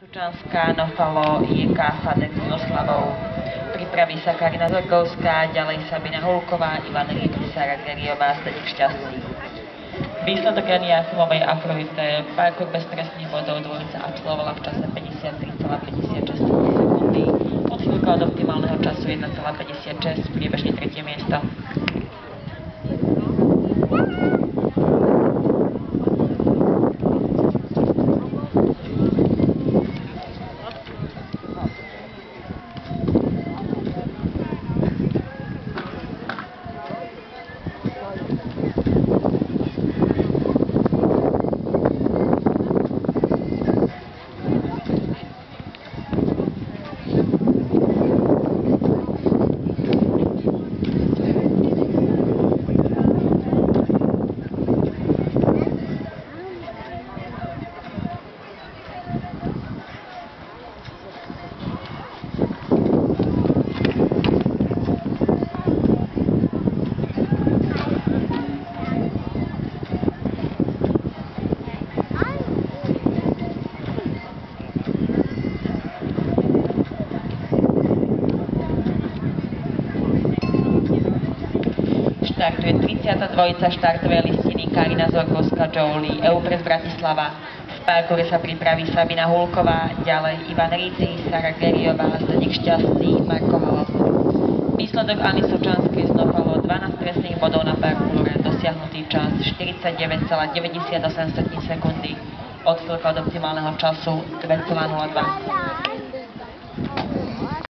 Sučanská, Nofalo, Jirka, Fadek s oslavou. Pripraví sa Karina Zorkovská, ďalej Sabina Hulková, Ivan Rýb, Sara Geriová, Zdeněk Šťastný. Výsledok Jany Jachimovej Afrodite, parkour bez trestných bodov, dvojica absolvovala v čase 53,56 sekundy. Odchýlka od optimálneho času 1,56, priebežne 3. miesto. Štartuje 32. štartovej listiny Karina Zorkovská Jolie, EUPRES Bratislava. V parkoure sa pripraví Sabina Hulková, ďalej Ivan Rýb, Sara Geriová, Zdeněk Šťastný, Marko Halov. Výsledok Anny Sučanskej z Nofalo 12 trestných bodov na parkoure, dosiahnutý čas 49,98 sekundy, odchýlka od optimálneho času 2,02.